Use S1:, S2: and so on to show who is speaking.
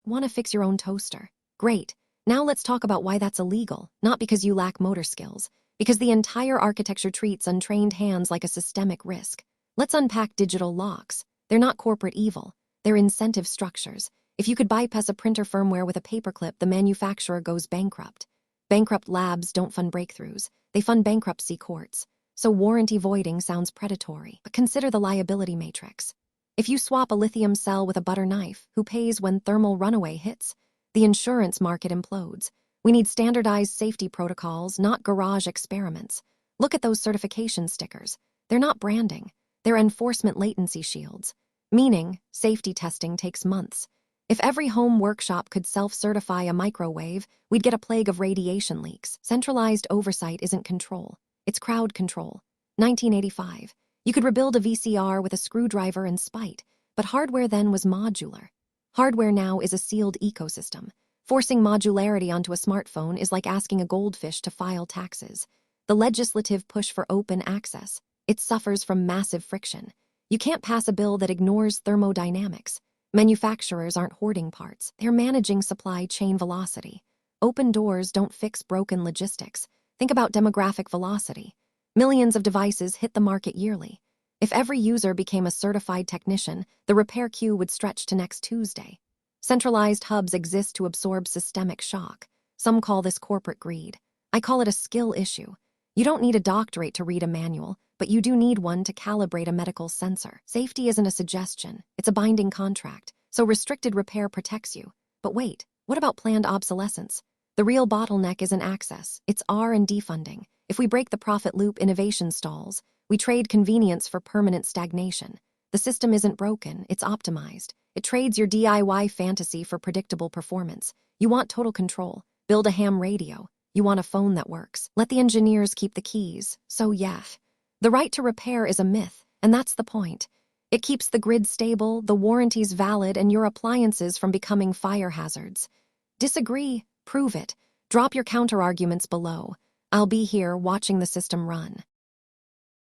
S1: Want to fix your own toaster? Great. Now let's talk about why that's illegal, not because you lack motor skills, because the entire architecture treats untrained hands like a systemic risk. Let's unpack digital locks. They're not corporate evil. They're incentive structures. If you could bypass a printer firmware with a paperclip, the manufacturer goes bankrupt. Bankrupt labs don't fund breakthroughs. They fund bankruptcy courts. So warranty voiding sounds predatory, but consider the liability matrix. If you swap a lithium cell with a butter knife, who pays when thermal runaway hits? The insurance market implodes. We need standardized safety protocols, not garage experiments. Look at those certification stickers. They're not branding. They're enforcement latency shields. Meaning, safety testing takes months. If every home workshop could self-certify a microwave, we'd get a plague of radiation leaks. Centralized oversight isn't control. It's crowd control. 1985. You could rebuild a VCR with a screwdriver and spite, but hardware then was modular. Hardware now is a sealed ecosystem. Forcing modularity onto a smartphone is like asking a goldfish to file taxes. The legislative push for open access, it suffers from massive friction. You can't pass a bill that ignores thermodynamics. Manufacturers aren't hoarding parts. They're managing supply chain velocity. Open doors don't fix broken logistics. Think about demographic velocity. Millions of devices hit the market yearly. If every user became a certified technician, the repair queue would stretch to next Tuesday. Centralized hubs exist to absorb systemic shock. Some call this corporate greed. I call it a skill issue. You don't need a doctorate to read a manual, but you do need one to calibrate a medical sensor. Safety isn't a suggestion, it's a binding contract, so restricted repair protects you. But wait, what about planned obsolescence? The real bottleneck isn't access, it's R&D funding. If we break the profit loop, innovation stalls. We trade convenience for permanent stagnation. The system isn't broken, it's optimized. It trades your DIY fantasy for predictable performance. You want total control. Build a ham radio. You want a phone that works. Let the engineers keep the keys. So yeah. The right to repair is a myth, and that's the point. It keeps the grid stable, the warranties valid, and your appliances from becoming fire hazards. Disagree? Prove it. Drop your counterarguments below. I'll be here watching the system run.